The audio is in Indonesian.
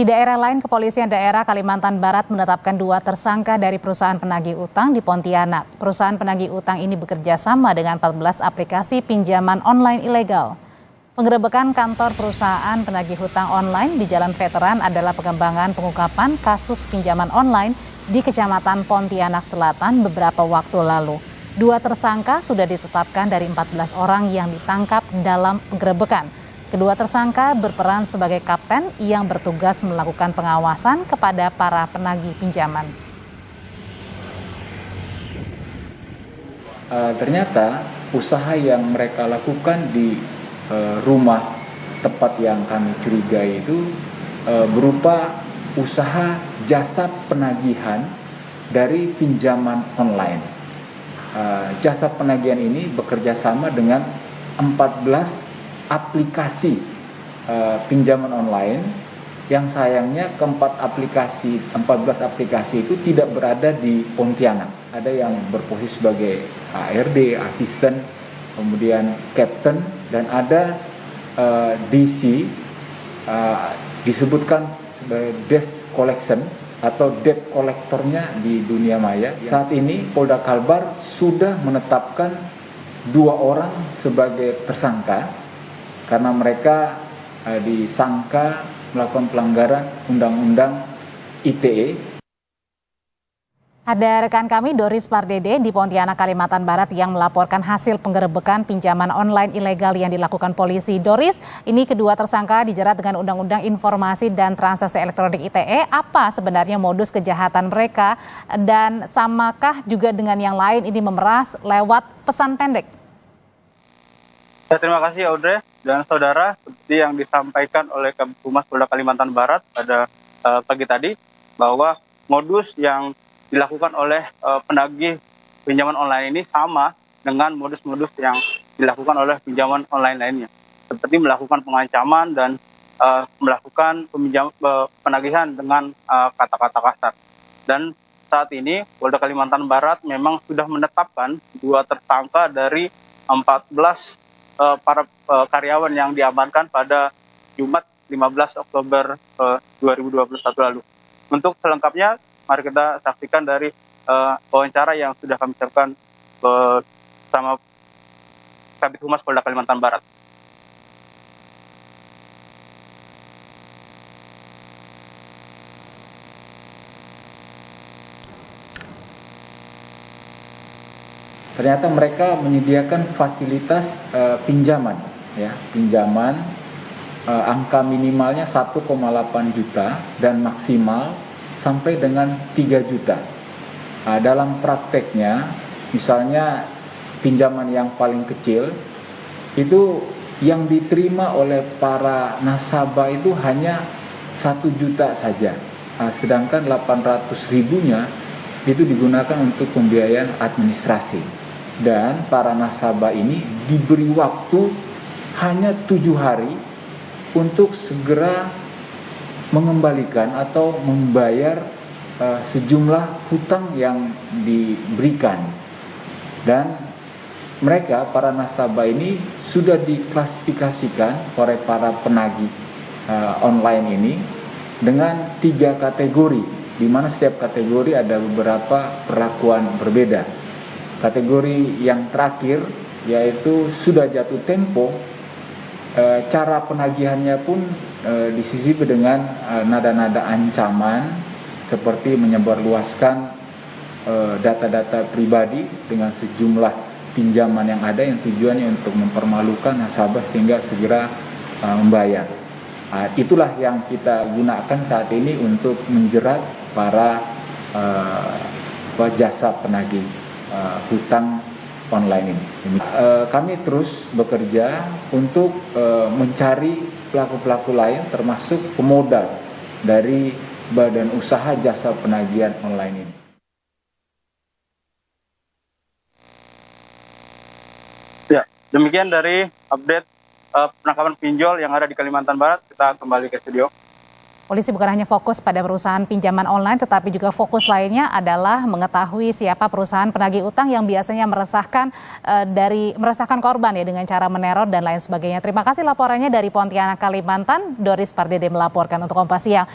Di daerah lain, Kepolisian Daerah Kalimantan Barat menetapkan 2 tersangka dari perusahaan penagih utang di Pontianak. Perusahaan penagih utang ini bekerja sama dengan 14 aplikasi pinjaman online ilegal. Penggerebekan kantor perusahaan penagih hutang online di Jalan Veteran adalah pengembangan pengungkapan kasus pinjaman online di Kecamatan Pontianak Selatan beberapa waktu lalu. 2 tersangka sudah ditetapkan dari 14 orang yang ditangkap dalam penggerebekan. Kedua tersangka berperan sebagai kapten yang bertugas melakukan pengawasan kepada para penagih pinjaman. Ternyata usaha yang mereka lakukan di rumah tempat yang kami curigai itu berupa usaha jasa penagihan dari pinjaman online. Jasa penagihan ini bekerja sama dengan 14 aplikasi pinjaman online yang sayangnya 14 aplikasi itu tidak berada di Pontianak. Ada yang berposisi sebagai ARD, asisten, kemudian captain, dan ada DC disebutkan sebagai desk collection atau debt collectornya di dunia maya. Saat ini Polda Kalbar sudah menetapkan 2 orang sebagai tersangka karena mereka disangka melakukan pelanggaran Undang-Undang ITE. Ada rekan kami Doris Pardede di Pontianak, Kalimantan Barat yang melaporkan hasil penggerebekan pinjaman online ilegal yang dilakukan polisi. Doris, ini kedua tersangka dijerat dengan Undang-Undang Informasi dan Transaksi Elektronik ITE. Apa sebenarnya modus kejahatan mereka dan samakah juga dengan yang lain ini memeras lewat pesan pendek? Ya, terima kasih Audrey dan saudara, seperti yang disampaikan oleh Kabid Humas Polda Kalimantan Barat pada pagi tadi, bahwa modus yang dilakukan oleh penagih pinjaman online ini sama dengan modus-modus yang dilakukan oleh pinjaman online lainnya, seperti melakukan pengancaman dan melakukan penagihan dengan kata-kata kasar. Dan saat ini Polda Kalimantan Barat memang sudah menetapkan 2 tersangka dari 14 para karyawan yang diamankan pada Jumat 15 Oktober 2021 lalu. Untuk selengkapnya, mari kita saksikan dari wawancara yang sudah kami siapkan bersama Kabid Humas Polda Kalimantan Barat. Ternyata mereka menyediakan fasilitas pinjaman, pinjaman angka minimalnya 1,8 juta dan maksimal sampai dengan 3 juta. Dalam prakteknya, misalnya pinjaman yang paling kecil itu yang diterima oleh para nasabah itu hanya 1 juta saja, sedangkan 800 ribunya itu digunakan untuk pembiayaan administrasi. Dan para nasabah ini diberi waktu hanya 7 hari untuk segera mengembalikan atau membayar sejumlah hutang yang diberikan. Dan mereka, para nasabah ini sudah diklasifikasikan oleh para penagih online ini dengan 3 kategori, di mana setiap kategori ada beberapa perlakuan berbeda. Kategori yang terakhir yaitu sudah jatuh tempo, cara penagihannya pun disisipi dengan nada-nada ancaman seperti menyebarluaskan data-data pribadi dengan sejumlah pinjaman yang ada yang tujuannya untuk mempermalukan nasabah sehingga segera membayar. Itulah yang kita gunakan saat ini untuk menjerat para jasa penagih hutang online ini. Kami terus bekerja untuk mencari pelaku-pelaku lain termasuk pemodal dari badan usaha jasa penagihan online ini. Ya, demikian dari update penangkapan pinjol yang ada di Kalimantan Barat. Kita kembali ke studio. Polisi bukan hanya fokus pada perusahaan pinjaman online, tetapi juga fokus lainnya adalah mengetahui siapa perusahaan penagih utang yang biasanya meresahkan korban ya dengan cara meneror dan lain sebagainya. Terima kasih laporannya dari Pontianak, Kalimantan. Doris Pardede melaporkan untuk Kompas Siang.